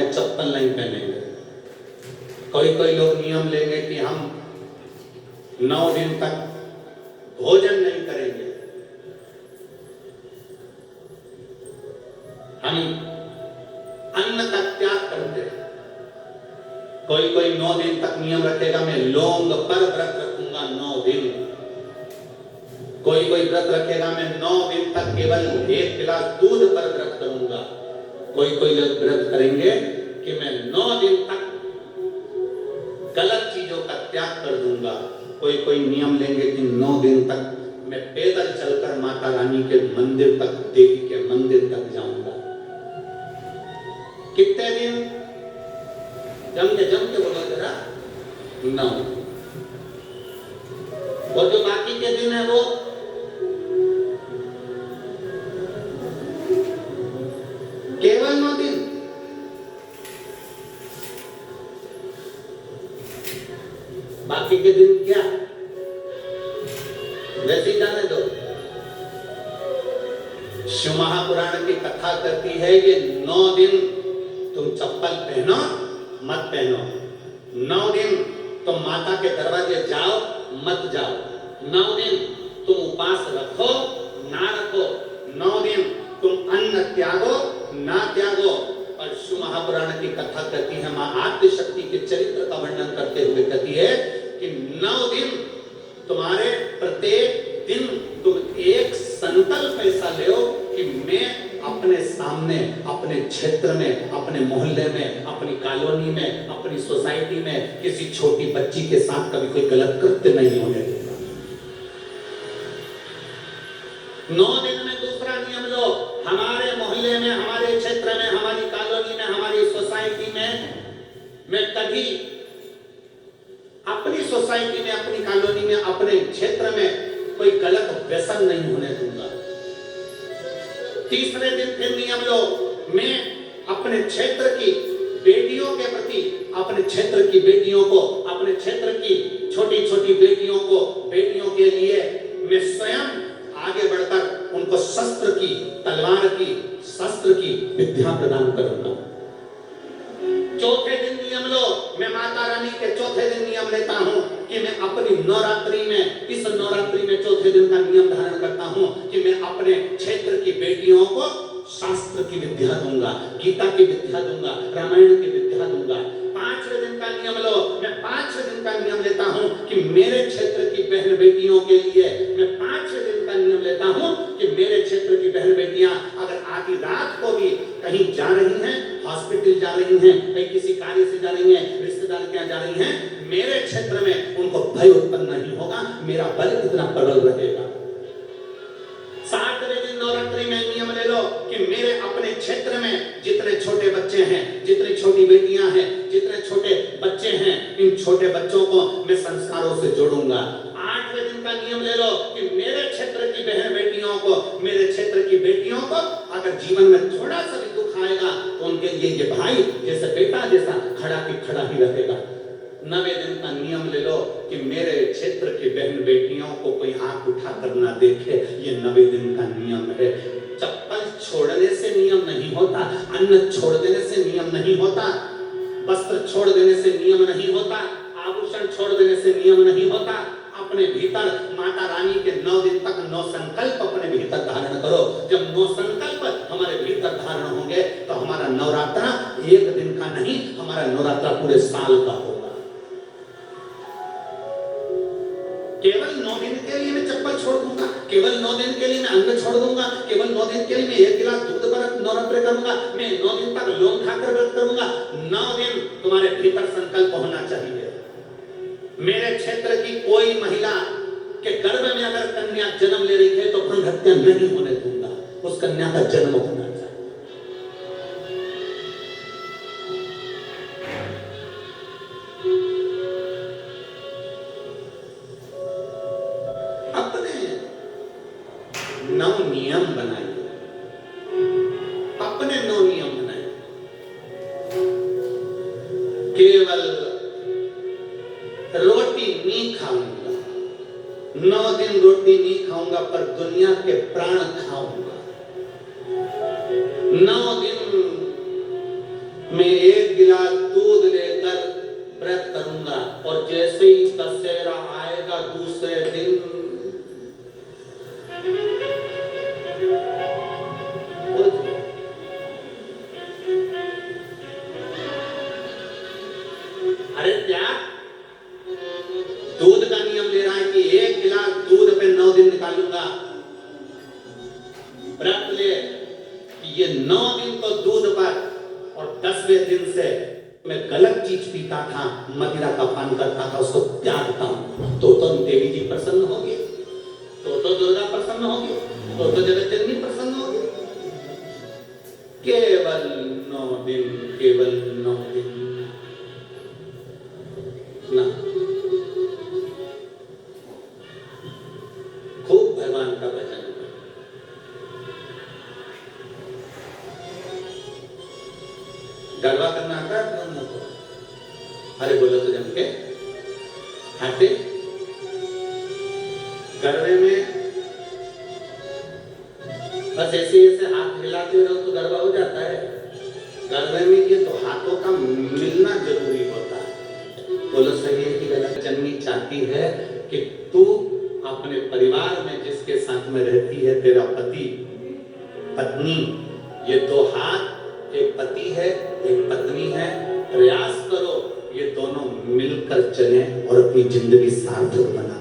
में चप्पल नहीं पहनेंगे। कोई लोग नियम लेंगे कि हम 9 दिन तक भोजन नहीं करेंगे, हम अन्न का त्याग करते हैं। कोई 9 दिन तक नियम रखेगा, मैं लौंग पर व्रत रखूंगा 9 दिन। कोई व्रत रखेगा, मैं 9 दिन तक केवल 1 गिलास दूध पर व्रत करूंगा। कोई लोग व्रत करेंगे कि मैं 9 दिन तक गलत चीजों का त्याग कर दूंगा। कोई नियम लेंगे कि 9 दिन तक मैं पैदल चलकर माता रानी के मंदिर तक, देवी के मंदिर तक जाऊंगा। कितने दिन? जम के बोलो जरा। 9। और जो बाकी के दिन है वो केवल 9 दिन। बाकी के दिन क्या? वैसे जाने दो। शिव महापुराण की कथा कहती है ये 9 दिन तुम चप्पल पहनो मत पहनो, 9 दिन तुम माता के दरवाजे जाओ मत जाओ, 9 दिन तुम उपवास रखो ना रखो, 9 दिन तुम अन्न त्यागो ना त्यागो। और शिव महापुराण की कथा कहती है, मां आदिशक्ति के चरित्र का वर्णन करते हुए कहती है कि 9 दिन तुम्हारे प्रत्येक दिन तुम एक संकल्प ऐसा ले कि मैं अपने सामने, अपने क्षेत्र में, अपने मोहल्ले में, अपनी कॉलोनी में, अपनी सोसाइटी में किसी छोटी बच्ची के साथ कभी कोई गलत कृत्य नहीं होने दूंगा। 9 दिन में दूसरा नियम लो, हमारे मोहल्ले में, हमारे क्षेत्र में, हमारी कॉलोनी में, हमारी सोसाइटी में मैं कभी अपनी सोसाइटी में, अपनी कॉलोनी में, अपने क्षेत्र में कोई गलत व्यसन नहीं होने दूंगा। तीसरे दिन फिर नियम लो, मैं अपने क्षेत्र की बेटियों के प्रति, अपने क्षेत्र की बेटियों को, अपने क्षेत्र की छोटी छोटी बेटियों को, बेटियों के लिए मैं स्वयं आगे बढ़कर उनको शस्त्र की, तलवार की, शस्त्र की विद्या प्रदान करूंगा। चौथे दिन नियम लो, मैं माता रानी के चौथे दिन नियम लेता हूं कि मैं अपनी नवरात्रि में, इस नवरात्रि में चौथे दिन का नियम धारण करता हूं कि मैं अपने क्षेत्र की बेटियों को शास्त्र की विद्या दूंगा, गीता की विद्या दूंगा, रामायण की विद्या दूंगा। 5वें दिन का नियम लो, मैं 5वें दिन का नियम लेता हूं कि मेरे क्षेत्र की बहन बेटियों के लिए, मैं 5वें दिन का नियम लेता हूं कि मेरे क्षेत्र की बहन बेटियां अगर आधी रात को भी कहीं जा रही हैं, हॉस्पिटल जा रही हैं, कहीं किसी कार्य से जा रही हैं, रिश्तेदार के यहाँ जा रही हैं, मेरे क्षेत्र में उनको भय उत्पन्न नहीं होगा, मेरा बल इतना प्रबल रहेगा। 7वें दिन नवरात्रि में नियम ले लो कि मेरे अपने क्षेत्र में जितने छोटे बच्चे हैं, जितनी छोटी बेटियां हैं, जितने छोटे बच्चे हैं, इन छोटे बच्चों को मैं संस्कारों से जोड़ूंगा। 8वें दिन का नियम ले लो कि मेरे क्षेत्र की बहन बेटियों को, मेरे क्षेत्र की बेटियों को अगर जीवन में थोड़ा सा भी दुख आएगा तो उनके लिए ये भाई जैसे बेटा जैसा खड़ा की खड़ा ही रहेगा। 9वें दिन का नियम ले लो कि मेरे क्षेत्र की बहन बेटियों को कोई आंख उठा कर ना देखे, ये 9वें दिन का नियम है। चप्पल छोड़ने से नियम नहीं होता, अन्न छोड़ देने से नियम नहीं होता, वस्त्र छोड़ देने से नियम नहीं होता, आभूषण छोड़ देने से नियम नहीं होता। अपने भीतर माता रानी के 9 दिन तक 9 संकल्प अपने भीतर धारण करो। जब 9 संकल्प हमारे भीतर धारण होंगे तो हमारा नवरात्रा 1 दिन का नहीं, हमारा नवरात्रा पूरे साल का होगा। केवल 9 दिन के लिए मैं चप्पल छोड़ दूंगा, केवल 9 दिन के लिए मैं अन्न छोड़ दूंगा, केवल 9 दिन के लिए मैं 1 गिलास दूध पर नवरात्र करूंगा, मैं 9 दिन तक लौंग खाकर व्रत करूंगा। 9 दिन तुम्हारे भीतर संकल्प होना चाहिए। मेरे क्षेत्र की कोई महिला के गर्भ में अगर कन्या जन्म ले रही है तो भ्रूण हत्या नहीं होने दूंगा, उस कन्या का जन्म होना चाहिए। अपने 9 नियम बनाइए, अपने 9 नियम बनाइए। केवल रोटी नहीं खाऊंगा, 9 दिन रोटी नहीं खाऊंगा पर दुनिया के प्राण खाऊंगा। 9 दिन मैं एक गिलास दूध लेकर व्रत करूंगा और जैसे ही दशहरा आएगा दूसरे दिन अरे क्या दूध का नियम ले रहा है कि एक गिलास दूध पे 9 दिन निकालूंगा, व्रत ले कि ये 9 दिन तो दूध पर और 10वें दिन से मैं गलत चीज पीता था, मदिरा का पान करता था, उसको त्यागता हूं। तो देवी जी प्रसन्न होगी, तो दुर्गा प्रसन्न होगी, तो जगत जननी प्रसन्न होगी। केवल 9 दिन, केवल 9 दिन ना, खूब भगवान का भजन। गरबा करना आता है तुम को? अरे बोलो तो जम के आते। गरबे में बस ऐसे ऐसे हाथ हिलाते रहो तो गरबा हो जाता है। गरबे में ये तो हाथों का मिलना जरूरी होता है। बोलो सही है कि गलत? जननी चाहती है कि तू अपने परिवार में जिसके साथ में रहती है, तेरा पति पत्नी, ये 2 हाथ, एक पति है एक पत्नी है, प्रयास करो ये दोनों मिलकर चलें और अपनी जिंदगी सार्थक बना।